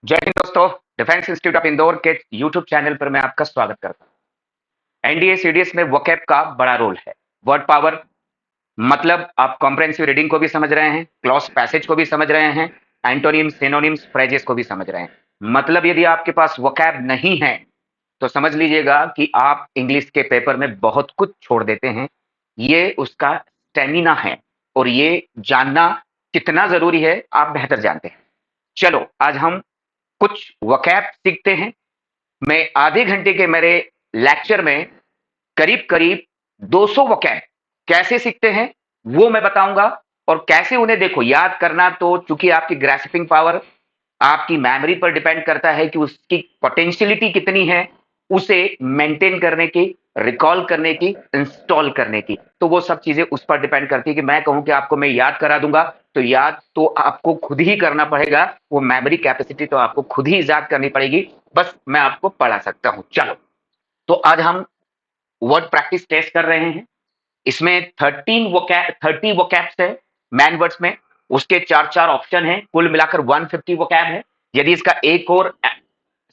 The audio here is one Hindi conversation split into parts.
जय हिंद दोस्तों। डिफेंस इंस्टीट्यूट ऑफ इंदौर के यूट्यूब चैनल पर मैं आपका स्वागत करता हूं। एनडीए सीडीएस में वोकैब का बड़ा रोल है। वर्ड पावर मतलब आप कॉम्प्रहेंसिव रीडिंग को भी समझ रहे हैं, क्लॉज पैसेज को भी समझ रहे हैं, एंटोनिम्स, सिनोनिम्स, फ्रेजेस को भी समझ रहे हैं। मतलब यदि आपके पास वोकैब नहीं है तो समझ लीजिएगा कि आप इंग्लिश के पेपर में बहुत कुछ छोड़ देते हैं। ये उसका स्टेमिना है और ये जानना कितना जरूरी है आप बेहतर जानते हैं। चलो आज हम कुछ वोकैब सीखते हैं। मैं आधे घंटे के मेरे लेक्चर में करीब करीब 200 वोकैब कैसे सीखते हैं वो मैं बताऊंगा। और कैसे उन्हें देखो याद करना, तो चूंकि आपकी ग्रास्पिंग पावर आपकी मेमोरी पर डिपेंड करता है कि उसकी पोटेंशियलिटी कितनी है उसे मेंटेन करने की, रिकॉल करने की, इंस्टॉल करने की। तो वो सब चीजें उस पर डिपेंड करती है कि मैं कहूं कि आपको मैं याद करा दूंगा तो याद तो आपको खुद ही करना पड़ेगा। वो मेमोरी कैपेसिटी तो आपको खुद ही याद करनी पड़ेगी, बस मैं आपको पढ़ा सकता हूं। चलो तो आज हम वर्ड प्रैक्टिस टेस्ट कर रहे हैं। इसमें 30 वोकैब्स है मैन वर्ड्स में। उसके चार चार ऑप्शन है, कुल मिलाकर 150 वोकैब है। यदि इसका एक और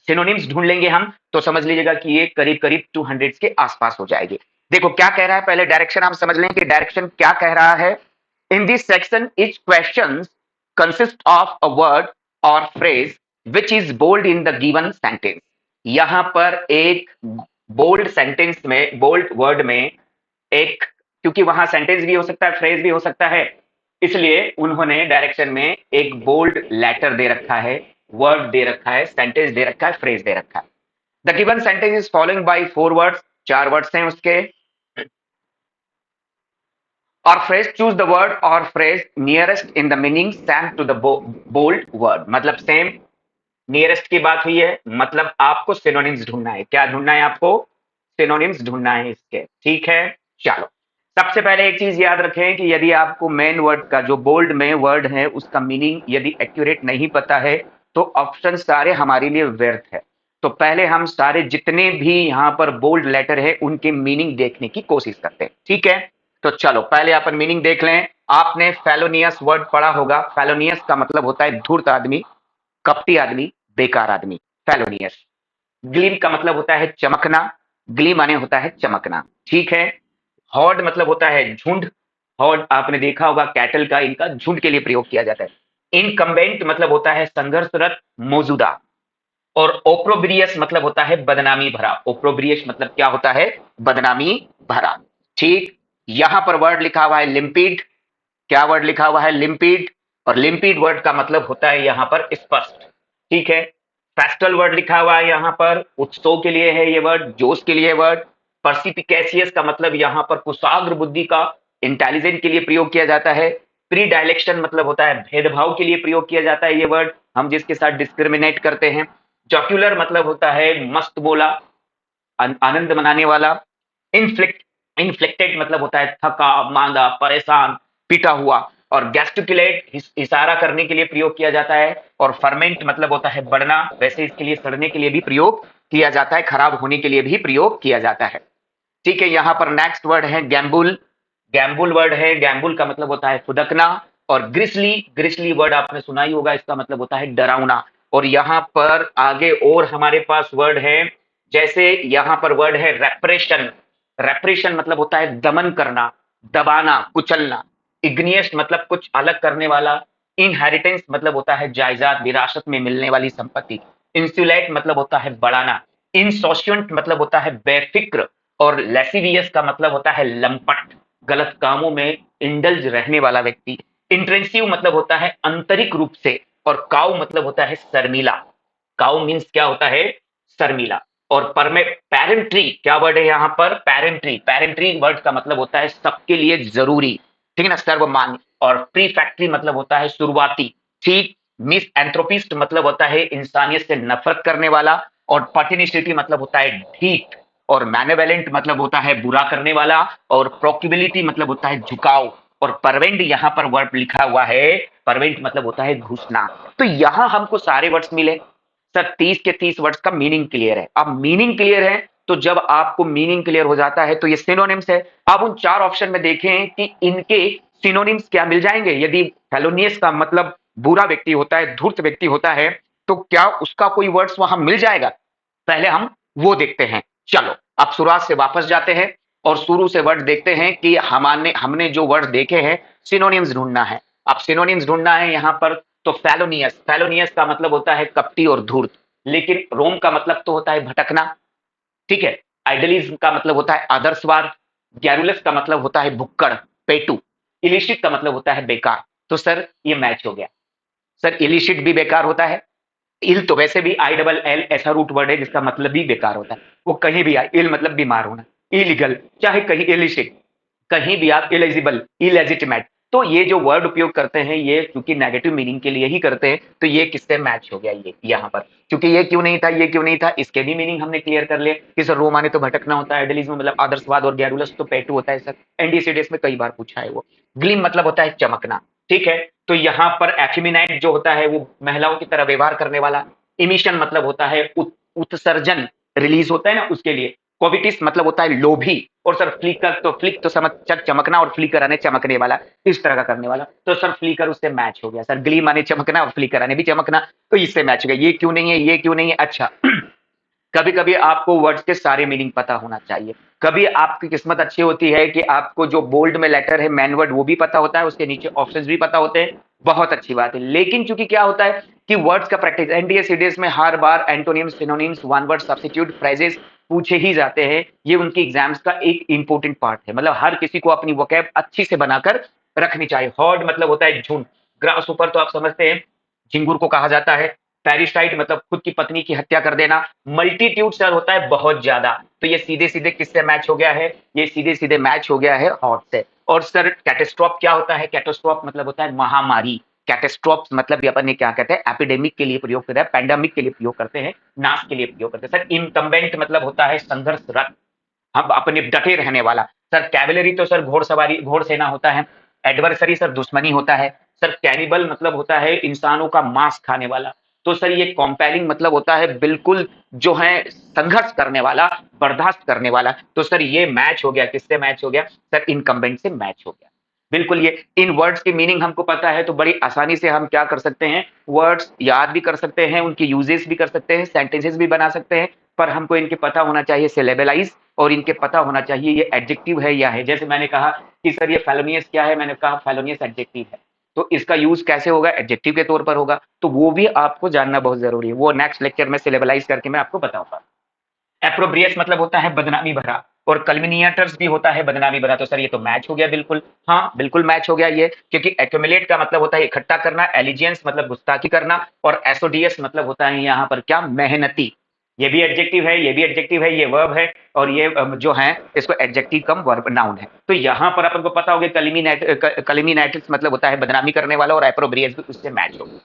सिनोनिम्स ढूंढ लेंगे हम तो समझ लीजिएगा कि ये करीब करीब 200 के आसपास हो जाएगी। देखो क्या कह रहा है, पहले डायरेक्शन आप समझ लें कि डायरेक्शन क्या कह रहा है। In this section each question consists of a word or phrase which is bold in the given sentence। यहां पर एक बोल्ड सेंटेंस में, बोल्ड वर्ड में एक, क्योंकि वहां सेंटेंस भी हो सकता है, फ्रेज भी हो सकता है, इसलिए उन्होंने डायरेक्शन में एक बोल्ड लेटर दे रखा है, वर्ड दे रखा है, सेंटेंस दे रखा है, फ्रेज दे रखा है। The given sentence is following by 4 words, 4 words हैं उसके। और फ्रेज चूज द वर्ड और phrase nearest in the meaning same to the bold word. मतलब सेम नियरेस्ट की बात हुई है, मतलब आपको सिनोनिम्स ढूंढना है। क्या ढूंढना है आपको? सिनोनिम्स ढूंढना है इसके। ठीक है, चलो सबसे पहले एक चीज याद रखें कि यदि आपको मेन वर्ड का, जो बोल्ड में वर्ड है, उसका मीनिंग यदि एक्यूरेट नहीं पता है तो ऑप्शन सारे हमारे लिए व्यर्थ है। तो पहले हम सारे जितने भी यहां पर बोल्ड लेटर है उनके मीनिंग देखने की कोशिश करते हैं। ठीक है, तो चलो पहले अपन मीनिंग देख लें। आपने फेलोनियस वर्ड पढ़ा होगा। फेलोनियस का मतलब होता है धूर्त आदमी, कपटी आदमी, बेकार आदमी, फेलोनियस। ग्लीम का मतलब होता है चमकना, ग्लीम माने होता है चमकना। ठीक है। हॉर्ड मतलब होता है झुंड, हॉर्ड आपने देखा होगा कैटल का, इनका झुंड के लिए प्रयोग किया जाता है। इनकम्बेंट मतलब होता है संघर्षरत, मौजूदा। और ओप्रोब्रियस मतलब होता है बदनामी भरा। ओप्रोब्रियस मतलब क्या होता है? बदनामी भरा। ठीक। यहां पर वर्ड लिखा हुआ है लिम्पिड। क्या वर्ड लिखा हुआ है? लिम्पिड। और लिम्पिड वर्ड का मतलब होता है यहां पर स्पष्ट। ठीक है। फेस्टल वर्ड लिखा हुआ है यहां पर, उत्सव के लिए है ये वर्ड, जोश के लिए वर्ड। पर्सिपिकेशियस का मतलब यहां पर कुशाग्र बुद्धि का, इंटेलिजेंट के लिए प्रयोग किया जाता है। प्री डायलेक्शन मतलब होता है भेदभाव के लिए प्रयोग किया जाता है ये वर्ड, हम जिसके साथ डिस्क्रिमिनेट करते हैं। जॉक्यूलर मतलब होता है मस्त बोला, आनंद मनाने वाला। इनफ्लिक्ट, इन्फ्लिक्टेड मतलब होता है थका, मांदा, परेशान, पीटा हुआ। और गैस्टिकुलेट इशारा करने के लिए प्रयोग किया जाता है। और फर्मेंट मतलब होता है बढ़ना, वैसे इसके लिए सड़ने के लिए भी प्रयोग किया जाता है, खराब होने के लिए भी प्रयोग किया जाता है। ठीक है। यहां पर नेक्स्ट वर्ड है गैम्बुल। गैम्बुल वर्ड है, गैम्बुल का मतलब होता है फुदकना। और ग्रिसली, ग्रिसली वर्ड आपने सुना ही होगा, इसका मतलब होता है डरावना। और यहां पर आगे और हमारे पास वर्ड है, जैसे यहां पर वर्ड है रेप्रेशन। रेप्रेशन मतलब होता है दमन करना, दबाना, कुचलना। इग्नियस मतलब कुछ अलग करने वाला। इनहेरिटेंस मतलब होता है जायदाद, विरासत में मिलने वाली संपत्ति। इंसुलेट मतलब होता है बढ़ाना। इनसोशियंट मतलब होता है बेफिक्र। और लेसिवियस का मतलब होता है लंपट, गलत कामों में इंडल्ज रहने वाला व्यक्ति। इंट्रेंसिव मतलब होता है आंतरिक रूप से। और काउ मतलब होता है शर्मीला। काउ मीन्स क्या होता है? शर्मीला। और पेरेंट्री क्या वर्ड है यहाँ पर? पेरेंट्री, पेरेंट्री वर्ड का मतलब होता है सबके लिए जरूरी, ठीक है ना, सर्वमान्य। और प्रीफैक्टरी मतलब होता है शुरुआती। ठीक। मिस एंथ्रोपिस्ट मतलब होता है इंसानियत से नफरत करने वाला। और पर्टिनिसिटी मतलब होता है ढीठ। और मैनेवेलेंट मतलब होता है बुरा करने वाला। और प्रोक्यूबिलिटी मतलब होता है झुकाव। और परवेंट यहाँ पर वर्ड लिखा हुआ है, परवेंट मतलब होता है घुसना। तो यहां हमको सारे वर्ड्स मिले। सर 30 के 30 वर्ड्स का मीनिंग क्लियर है। अब मीनिंग क्लियर है तो जब आपको मीनिंग क्लियर हो जाता है तो ये सिनोनिम्स है। अब उन 4 ऑप्शन में देखें कि इनके सिनोनिम्स क्या मिल जाएंगे। यदि फेलोनियस का मतलब बुरा व्यक्ति होता है, धूर्त व्यक्ति होता है, तो क्या उसका कोई वर्ड्स वहां मिल जाएगा? पहले हम वो देखते हैं। चलो अब शुरुआत से वापस जाते हैं और शुरू से वर्ड देखते हैं कि हमने हमने जो वर्ड देखे हैं सिनोनिम्स ढूंढना है। अब सिनोनिम्स ढूंढना है यहाँ पर, तो फेलोनियस, फेलोनियस का मतलब होता है कपटी और धूर्त, लेकिन रोम का मतलब तो होता है भटकना, ठीक है। आइडलिज्म का मतलब होता है आदर्शवाद, गैरुलस का मतलब होता है भुक्कड़, पेटू, इलिशिट का मतलब होता है बेकार। तो सर ये मैच हो गया। सर इलिशिट भी बेकार होता है, इल तो वैसे भी आई डबल एल ऐसा रूट वर्ड है जिसका मतलब भी बेकार होता है, वो कहीं भी आए, इल मतलब बीमार होना, इलीगल चाहे कहीं, इलिशिट कहीं भी आप, इलिजिबल, इलेजिटिमेट। तो ये जो वर्ड उपयोग करते हैं ये क्योंकि नेगेटिव मीनिंग के लिए ही करते हैं, तो ये किससे मैच हो गया ये यहाँ पर, क्योंकि ये क्यों नहीं था, ये क्यों नहीं था, इसके भी मीनिंग हमने क्लियर कर लिए कि सर रोम आने तो भटकना होता है, आइडलिज्म मतलब आदर्शवाद, और गैरुलस तो पेटू होता है सर, एनडीसीडीएस में कई बार पूछा है वो। ग्लिम मतलब होता है चमकना, ठीक है। तो यहाँ पर एफिमिनाइट जो होता है वो महिलाओं की तरह व्यवहार करने वाला, इमिशन मतलब होता है उत्सर्जन, रिलीज होता है ना उसके लिए, कोविटिस मतलब होता है लोभी, और सर फ्लिकर, तो फ्लिक तो समझ चमकना, और फ्लिकर आने चमकने वाला, इस तरह का करने वाला, तो सर फ्लिकर उससे मैच हो गया सर, ग्लीम आने चमकना और फ्लिकर आने भी चमकना, तो इससे मैच हो गया। ये क्यों नहीं है, ये क्यों नहीं है, अच्छा कभी कभी आपको वर्ड्स के सारे मीनिंग पता होना चाहिए। कभी आपकी किस्मत अच्छी होती है कि आपको जो बोल्ड में लेटर है मैन वर्ड वो भी पता होता है, उसके नीचे ऑप्शंस भी पता होते हैं, बहुत अच्छी बात है। लेकिन चूंकि क्या होता है कि वर्ड्स का प्रैक्टिस एनडीए सीडीएस में हर बार antonyms, synonyms, one word substitute, phrases पूछे ही जाते हैं, ये उनकी एग्जाम्स का एक इंपॉर्टेंट पार्ट है। मतलब हर किसी को अपनी वोकैब अच्छी से बनाकर रखनी चाहिए। हॉर्ड मतलब होता है झुंड, ग्रास ऊपर तो आप समझते हैं झिंगुर को कहा जाता है, पैरिसाइट मतलब खुद की पत्नी की हत्या कर देना, मल्टीट्यूड सर होता है बहुत ज्यादा, तो ये सीधे सीधे किससे मैच हो गया है, ये सीधे सीधे मैच हो गया है हॉट से। और सर कैटेस्ट्रॉफ क्या होता है, कैटेस्ट्रॉफ मतलब होता है महामारी, कैटेस्ट्रॉफ मतलब ये अपन क्या कहते हैं, एपिडेमिक के लिए प्रयोग करते हैं, पैंडेमिक के लिए प्रयोग करते हैं, नाश के लिए प्रयोग करते हैं। सर इनकम्बेंट मतलब होता है संघर्षरत, हम अपने डटे रहने वाला। सर कैवलरी तो सर घोड़सवारी, घोड़सेना होता है। एडवर्सरी सर दुश्मनी होता है। सर कैनिबल मतलब होता है इंसानों का मांस खाने वाला। तो सर ये कॉम्पेलिंग मतलब होता है बिल्कुल जो है संघर्ष करने वाला, बर्दाश्त करने वाला। तो सर ये मैच हो गया, किससे मैच हो गया सर, इनकम्बेंट से मैच हो गया। बिल्कुल, ये इन वर्ड्स की मीनिंग हमको पता है तो बड़ी आसानी से हम क्या कर सकते हैं, वर्ड्स याद भी कर सकते हैं, उनकी यूजेस भी कर सकते हैं, सेंटेंसेस भी बना सकते हैं। पर हमको इनके पता होना चाहिए सिलेबलाइज, और इनके पता होना चाहिए ये एडजेक्टिव है या है। जैसे मैंने कहा कि सर ये फेलोनियस क्या है, मैंने कहा फेलोनियस एडजेक्टिव है, तो इसका यूज कैसे होगा, एडजेक्टिव के तौर पर होगा, तो वो भी आपको जानना बहुत जरूरी है। वो नेक्स्ट लेक्चर में सिलेबलाइज करके मैं आपको बताऊंगा। एप्रोब्रियस मतलब होता है बदनामी भरा, और कल्मिनिएटर्स भी होता है बदनामी भरा। तो सर ये तो मैच हो गया बिल्कुल, हाँ बिल्कुल मैच हो गया ये, क्योंकि एक्यूमुलेट का मतलब होता है इकट्ठा करना, एलिजियंस मतलब गुस्ताखी करना, और एसोडियस मतलब होता है यहाँ पर क्या, मेहनती। ये भी एडजेक्टिव है, ये भी एडजेक्टिव है, ये वर्ब है, और ये जो है इसको एडजेक्टिव कम वर्ब नाउन है। तो यहाँ पर अपन को पता होगा कलिमिनेटिक्स मतलब होता है बदनामी करने वाला, और एप्रोब्रियस भी उससे मैच होगा।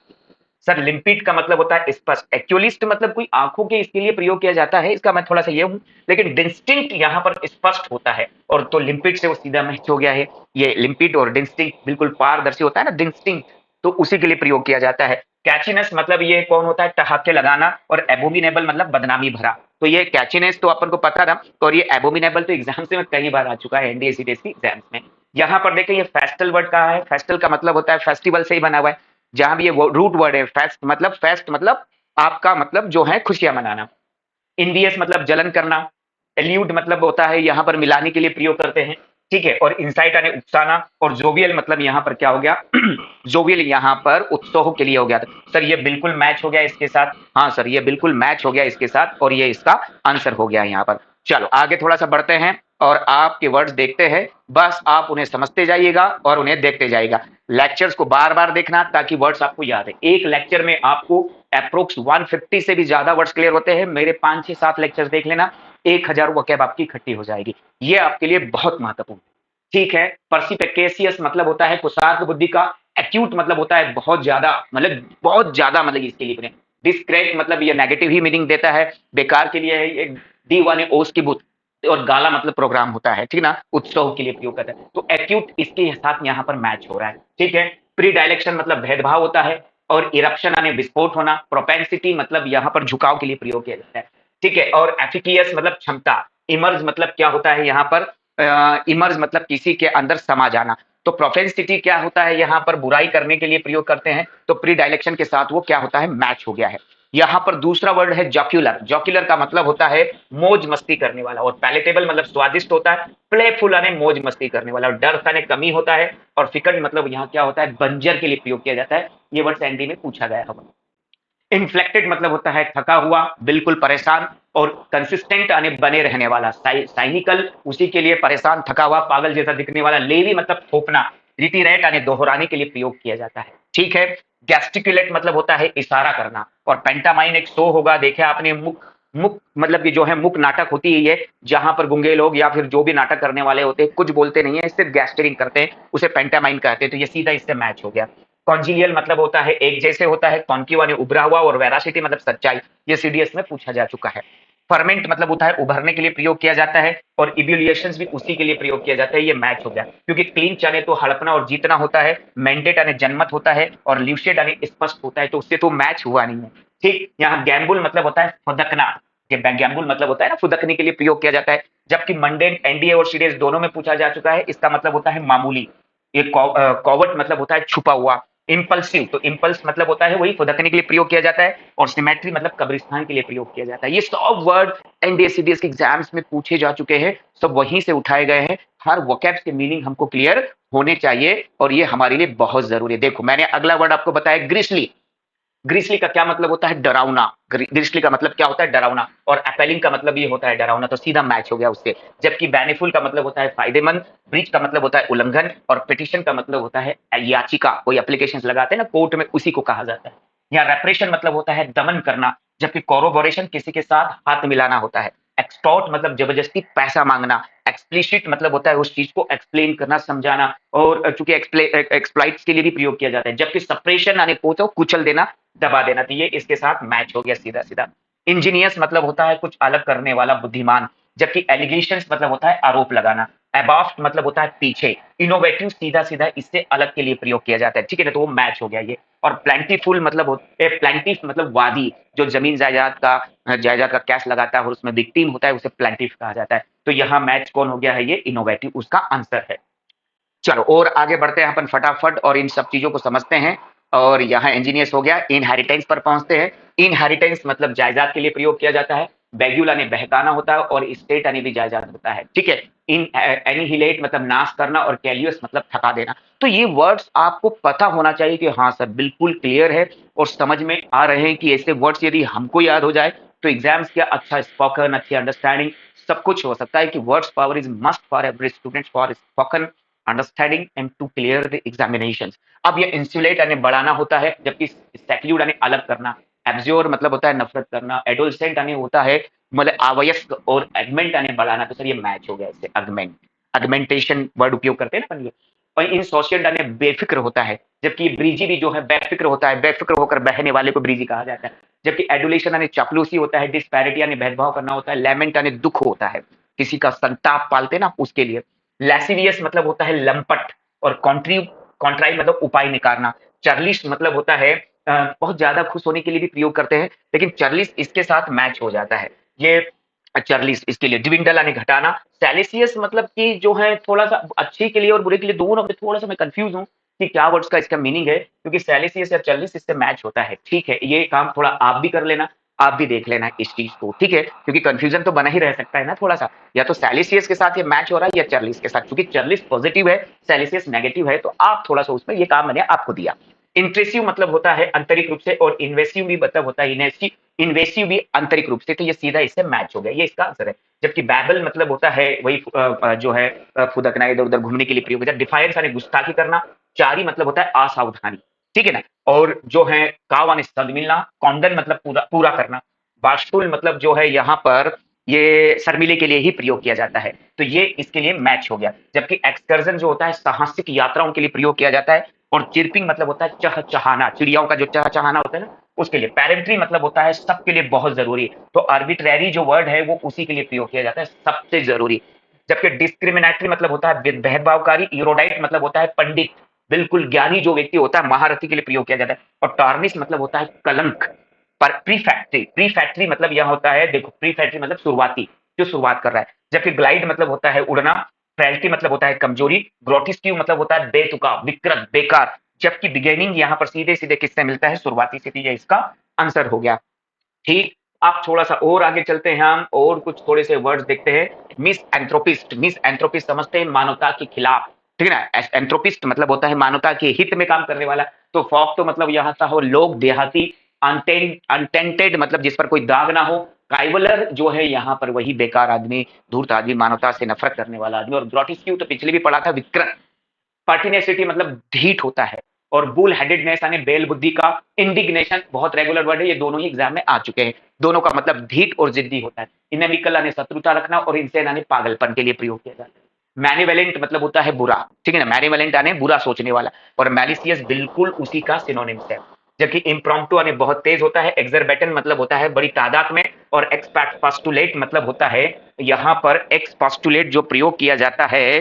सर लिम्पिट का मतलब होता है स्पष्ट, एक्चुअलिस्ट मतलब कोई आंखों के इसके लिए प्रयोग किया जाता है, इसका मैं थोड़ा सा ये हूं, लेकिन डिस्टिंक्ट यहाँ पर स्पष्ट होता है, और तो लिम्पिट से वो सीधा मैच हो गया है। ये लिम्पिट और डिस्टिंक्ट बिल्कुल पारदर्शी होता है ना, डिस्टिंक्ट, तो उसी के लिए प्रयोग किया जाता है। कैचीनेस मतलब ये कौन होता है, ठहाके लगाना, और एबोमिनेबल मतलब बदनामी भरा। तो ये कैचीनेस तो अपन को पता था, और ये एबोमिनेबल तो एग्जाम से में कई बार आ चुका है, एनडीए सीटीएस की एग्जाम्स में। यहाँ पर देखें ये फेस्टल वर्ड कहा है, फेस्टल का मतलब होता है फेस्टिवल से ही बना हुआ है, जहां भी ये रूट वर्ड है फेस्ट मतलब आपका मतलब जो है खुशियां मनाना। इंडियस मतलब जलन करना। एल्यूड मतलब होता है यहाँ पर मिलाने के लिए प्रयोग करते हैं, ठीक है। और इंसाइट यानी उकसाना, और जोवियल मतलब यहाँ पर क्या हो गया जोवियल यहाँ पर उत्सव के लिए हो गया था। सर ये बिल्कुल मैच हो गया इसके साथ, हाँ सर ये बिल्कुल मैच हो गया इसके साथ, और ये इसका आंसर हो गया यहाँ पर। चलो आगे थोड़ा सा बढ़ते हैं और आपके वर्ड्स देखते हैं, बस आप उन्हें समझते जाइएगा और उन्हें देखते जाइएगा। लेक्चर्स को बार बार देखना ताकि वर्ड्स आपको याद है। एक लेक्चर में आपको अप्रोक्स 150 से भी ज्यादा वर्ड्स क्लियर होते हैं। मेरे 5 से 7 लेक्चर्स देख लेना, 1000 वोकैब आपकी इकट्ठी हो जाएगी। ये आपके लिए बहुत महत्वपूर्ण है, ठीक है। परसिपेकेशियस मतलब होता है कुशार्क बुद्धि का। एक्यूट मतलब होता है बहुत ज्यादा, मतलब बहुत ज्यादा, मतलब इसके लिए डिस्क्रेट मतलब ये नेगेटिव ही मीनिंग देता है, बेकार के लिए है। डी वन ओस की बुत, और गाला मतलब प्रोग्राम होता है, ठीक ना, उत्सव के लिए प्रयोग करता है। तो एक्यूट इसके साथ यहाँ पर मैच हो रहा है, ठीक है। प्री डायलेक्शन मतलब भेदभाव होता है, और इरप्शन यानी विस्फोट होना। प्रोपेंसिटी मतलब यहाँ पर झुकाव के लिए प्रयोग किया जाता है, ठीक है। और एफिकियस मतलब क्षमता। इमर्ज मतलब क्या होता है यहाँ पर, इमर्ज मतलब किसी के अंदर समा जाना। तो प्रोपेंसिटी क्या होता है, यहाँ पर बुराई करने के लिए प्रयोग करते हैं, तो प्री डायलेक्शन के साथ वो क्या होता है, मैच हो गया है। यहाँ पर दूसरा वर्ड है जॉक्यूलर। जॉक्यूलर का मतलब होता है मौज मस्ती करने वाला, और पैलेटेबल मतलब स्वादिष्ट होता है, प्लेफुल यानी मौज मस्ती करने वाला, और डर यानी कमी होता है, और फिकंड मतलब यहाँ क्या होता है, बंजर के लिए प्रयोग किया जाता है। ये वर्ड एनडी में पूछा गया है। इन्फ्लेक्टेड मतलब होता है थका हुआ, बिल्कुल परेशान, और कंसिस्टेंट यानी बने रहने वाला, साइनिकल उसी के लिए परेशान, थका हुआ, पागल जैसा दिखने वाला, लेवी मतलब थोपना, रिटीरेट यानी दोहराने के लिए प्रयोग किया जाता है। ठीक है। गैस्टिकुलेट मतलब होता है इशारा करना, और पेंटामाइन एक शो होगा, देखा आपने, मुख मुख मतलब कि जो है मुख नाटक होती है ये, जहां पर गुंगे लोग या फिर जो भी नाटक करने वाले होते हैं कुछ बोलते नहीं है, सिर्फ गैस्टरिंग करते हैं, उसे पेंटामाइन कहते हैं। तो ये सीधा इससे मैच हो गया। कॉन्जिलियल मतलब होता है एक जैसे होता है, कॉन्क्यू यानी उभरा हुआ, और वेरासिटी मतलब सच्चाई, ये सीडीएस में पूछा जा चुका है। फर्मेंट मतलब होता है उभरने के लिए प्रयोग किया जाता है, और इब्यूलिएशंस भी उसी के लिए प्रयोग किया जाता है, ये मैच हो गया। क्योंकि क्लींच यानी तो हड़पना और जीतना होता है, मैंडेट यानी जनमत होता है, और ल्यूसेड यानी स्पष्ट होता है, तो उससे तो मैच हुआ नहीं है। ठीक। यहाँ गैम्बुल मतलब होता है फुदकना, गैम्बुल मतलब होता है ना फुदकने के लिए प्रयोग किया जाता है, जबकि मंडेन एनडीए और सीडीएस दोनों में पूछा जा चुका है, इसका मतलब होता है मामूली। ये कॉवर्ट मतलब होता है छुपा हुआ। इम्पल्सिव, तो इम्पल्स मतलब होता है वही फुदकने के लिए प्रयोग किया जाता है, और सिमेट्री मतलब कब्रिस्तान के लिए प्रयोग किया जाता है। ये सब वर्ड एनडीएसीडीएस के एग्जाम्स में पूछे जा चुके हैं, सब वहीं से उठाए गए हैं। हर वोकैब्स के मीनिंग हमको क्लियर होने चाहिए, और ये हमारे लिए बहुत जरूरी है। देखो मैंने अगला वर्ड आपको बताया ग्रिसली। ग्रिसली का क्या मतलब होता है, डरावना। ग्रिसली का मतलब क्या होता है, डरावना, और अपीलिंग का मतलब ये होता है डरावना, तो सीधा मैच हो गया उससे। जबकि बेनिफुल का मतलब होता है फायदेमंद, ब्रीच का मतलब होता है उल्लंघन, और पिटिशन का मतलब होता है याचिका, कोई एप्लीकेशन लगाते हैं ना कोर्ट में, उसी को कहा जाता है। यहाँ रेप्रेशन मतलब होता है दमन करना, जबकि कोरोबोरेशन किसी के साथ हाथ मिलाना होता है। एक्सटॉर्ट मतलब जबरदस्ती पैसा मांगना। एक्सप्लिसिट मतलब होता है उस चीज को एक्सप्लेन करना, समझाना, और चूंकि एक्सप्लाइट्स के लिए भी प्रयोग किया जाता है। जबकि सप्रेशन यानी कुचल देना, दबा देना, तो ये इसके साथ मैच हो गया सीधा सीधा। इंजीनियस मतलब होता है कुछ अलग करने वाला, बुद्धिमान, जबकि एलिगेशंस मतलब होता है आरोप लगाना। अबाफ्ट मतलब होता है पीछे। इनोवेटिव सीधा सीधा इससे अलग के लिए प्रयोग किया जाता है, ठीक है ना, तो वो मैच हो गया ये। और प्लेंटीफुल मतलब प्लेंटिफ मतलब वादी, जो जमीन जायदाद का कैश लगाता है और उसमें विक्टिम होता है, उसे प्लेंटिफ कहा जाता है। तो यहाँ मैच कौन हो गया है, ये इनोवेटिव उसका आंसर है। चलो और आगे बढ़ते हैं अपन फटाफट, और इन सब चीजों को समझते हैं। और यहाँ इंजीनियस हो गया, इनहेरिटेंस पर पहुंचते हैं। इनहेरिटेंस मतलब जायदाद के लिए प्रयोग किया जाता है। बेग्यूल यानी बहकाना होता है, और स्टेट यानी भी जायदाद होता है, ठीक है। इन एनिहिलेट मतलब नाश करना, और कैलियस मतलब थका देना। तो ये वर्ड्स आपको पता होना चाहिए कि हाँ सर बिल्कुल क्लियर है, और समझ में आ रहे हैं कि ऐसे वर्ड्स यदि हमको याद हो जाए तो एग्जाम्स क्या अच्छा स्पोकन, अच्छी अंडरस्टैंडिंग सब कुछ हो सकता है। कि words power is must for every student for spoken understanding and to clear the examination. अब ये इंसुलेट यानी बढ़ाना होता है, जबकि सेक्यूड यानी अलग करना। एब्ज्योर मतलब होता है नफरत करना। एडोलसेंट यानी होता है मतलब अवयस्क, और एगमेंट यानी बढ़ाना। तो सर ये मैच हो गया इससे, अगमेंट, अगमेंटेशन वर्ड उपयोग करते हैं ना अपन ये। और इन सोशल यानी बेफिक्र होता है, जबकि ब्रीजी भी जो है बेफिक्र होता है, बेफिक्र होकर बहने वाले को ब्रीजी कहा जाता है। जबकि एडुलेशन यानी चापलूसी होता है। डिस्पैरिटी यानी भेदभाव करना होता है। लेमेंट यानी दुख होता है, किसी का संताप पालते ना उसके लिए। लैसिवियस मतलब होता है लंपट, और कॉन्ट्राई मतलब उपाय निकालना। चर्लिश मतलब होता है बहुत ज्यादा खुश होने के लिए भी प्रयोग करते हैं, लेकिन चर्लिश इसके साथ मैच हो जाता है ये। चर्लिश इसके लिए। डिविंडल यानी घटाना। सैलिसियस मतलब कि जो है थोड़ा सा अच्छे के लिए और बुरे के लिए दोनों में, थोड़ा सा मैं कंफ्यूज हूँ कि क्या वर्ड्स का इसका मीनिंग है, क्योंकि सैलिसियस या चर्लिश इससे मैच होता है, ठीक है। ये काम थोड़ा आप भी कर लेना, आप भी देख लेना इस चीज को, ठीक है, क्योंकि कंफ्यूजन तो बना ही रह सकता है ना थोड़ा सा। या तो सैलिसियस के साथ ये मैच हो रहा है, या चर्लिस के साथ, क्योंकि चर्लिस पॉजिटिव है, सैलिसियस नेगेटिव है, तो आप थोड़ा सा उसमें ये काम मैंने आपको दिया। इंट्रेसिव मतलब होता है आंतरिक रूप से, और इन्वेसिव भी मतलब होता है इन्वेसिव भी आंतरिक रूप से, तो ये सीधा इससे मैच हो गया, ये इसका आंसर है। जबकि बैबल मतलब होता है वही जो है फुदकना, इधर उधर घूमने के लिए प्रयोग होता है। डिफायंस यानी गुस्ताखी करना। चारी मतलब होता है असावधानी, ठीक है ना। और जो है काव यानी सद मिलना। कॉन्डन मतलब पूरा पूरा करना। बाशफुल मतलब जो है यहाँ पर ये शर्मिले के लिए ही प्रयोग किया जाता है, तो ये इसके लिए मैच हो गया। जबकि एक्सकर्जन जो होता है साहसिक यात्राओं के लिए प्रयोग किया जाता है। और चिरपिंग मतलब होता है चहचहाना, चिड़ियाओं का जो चहचहाना होता है ना उसके लिए। पेरेंट्री मतलब होता है सबके लिए बहुत जरूरी, तो आर्बिट्रेरी जो वर्ड है वो उसी के लिए प्रयोग किया जाता है, सबसे जरूरी। जबकि डिस्क्रिमिनेटरी मतलब होता है भेदभावकारी। यूरोडाइट मतलब होता है पंडित, बिल्कुल ज्ञानी जो व्यक्ति होता है, महारथी के लिए प्रयोग किया जाता है। और टार्निश मतलब होता है कलंक। पर प्रीफैक्ट्री मतलब यह होता है, देखो प्रीफैक्ट्री मतलब शुरुआती, जो शुरुआत कर रहा है। जबकि ग्लाइड मतलब होता है उड़ना। फ्रैलिटी मतलब होता है कमजोरी, ग्रोटिस्क्यू मतलब होता है बेतुका, विकृत, बेकार, जबकि बिगेनिंग यहाँ पर सीधे सीधे किससे मिलता है, शुरुआती से, ये इसका आंसर हो गया। ठीक, आप थोड़ा सा और आगे चलते हैं, हम और कुछ थोड़े से वर्ड्स देखते हैं। मिस एंथ्रोपिस्ट, मिस एंथ्रोपिस्ट समझते हैं मानवता के खिलाफ, ठीक है ना। एंथ्रोपिस्ट मतलब होता है मानवता के हित में काम करने वाला। तो फॉक तो मतलब यहाँ था हो लोग, देहाती, अनटेंटेड मतलब जिस पर कोई दाग ना हो। काइवलर जो है यहाँ पर वही बेकार आदमी, धूर्त आदमी, मानवता से नफरत करने वाला आदमी। और ग्रोटिस्क्यू तो पिछले भी पढ़ा था, विकृत। पर्टिनेसिटी मतलब ढीठ होता है। और बुल हेडेडनेस यानी बेल बुद्धि का। इंडिग्नेशन बहुत रेगुलर वर्ड है, ये दोनों ही एग्जाम में आ चुके हैं। दोनों का मतलब ढीठ और जिद्दी होता है। इनमिकल यानी शत्रुता रखना, और इंसेन यानी पागलपन के लिए प्रयोग किया जाता है। मैनिवेलेंट मतलब होता है बुरा, ठीक है ना। मैनिवेलेंट यानी बुरा सोचने वाला। और मैलिसियस बिल्कुल उसी का सिनोनिम्स है। जबकि इम्प्रॉम्प्टू यानी बहुत तेज होता है। एक्सरबेटन मतलब होता है बड़ी तादाद में। और एक्सपोस्टुलेट मतलब होता है, यहाँ पर एक्सपोस्टुलेट जो प्रयोग किया जाता है,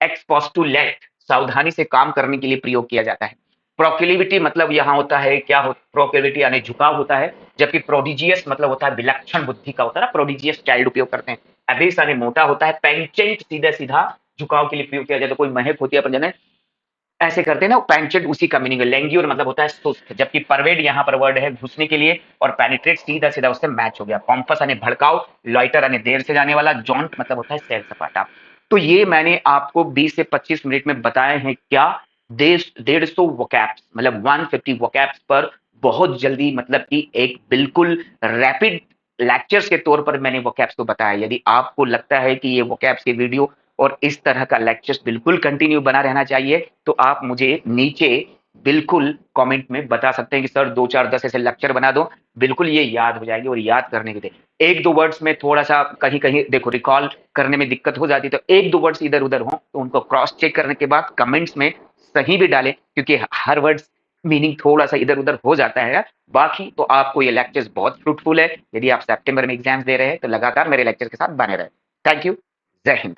एक्सपोस्टुलेट सावधानी से काम करने के लिए प्रयोग किया जाता है। प्रोक्लिविटी मतलब यहाँ होता है क्या हो, प्रोक्लिविटी यानी झुकाव होता है। जबकि प्रोडिजियस मतलब होता है विलक्षण बुद्धि का होता है ना, प्रोडिजियस चाइल्ड उपयोग करते हैं। एबिस यानी मोटा होता है। पेंचेंट सीधा सीधा झुकाव के लिए प्रयोग किया जाता है। कोई महक होती है अपन जाने ऐसे करते हैं ना, पेंचेंट उसी का मीनिंग है। लेंग्योर मतलब होता है सुस्त। जबकि परवेड यहाँ पर वर्ड है घुसने के लिए। और पेनिट्रेट सीधा सीधा उससे मैच हो गया। पॉम्पस यानी भड़काऊ, लॉइटर यानी देर से जाने वाला, जॉन्ट मतलब होता है सैर सपाटा। तो ये मैंने आपको 20 से 25 मिनट में बताए हैं क्या, 150 वोकैब्स मतलब 150 वोकैब्स पर बहुत जल्दी, मतलब कि एक बिल्कुल रैपिड लेक्चर्स के तौर पर मैंने वोकैब्स को बताया। यदि आपको लगता है कि ये वोकैब्स की वीडियो और इस तरह का लेक्चर्स बिल्कुल कंटिन्यू बना रहना चाहिए, तो आप मुझे नीचे बिल्कुल कमेंट में बता सकते हैं कि सर 2 4 10 ऐसे लेक्चर बना दो। बिल्कुल ये याद हो जाएगी। और याद करने के लिए एक दो वर्ड्स में थोड़ा सा कहीं कहीं देखो रिकॉल करने में दिक्कत हो जाती है, तो एक दो वर्ड्स इधर उधर हो तो उनको क्रॉस चेक करने के बाद कमेंट्स में सही भी डालें, क्योंकि हर वर्ड्स मीनिंग थोड़ा सा इधर उधर हो जाता है। बाकी तो आपको ये लेक्चर्स बहुत फ्रूटफुल है। यदि आप सितंबर में एग्जाम्स दे रहे हैं तो लगातार मेरे लेक्चर के साथ बने रहे। Thank you. जय हिंद।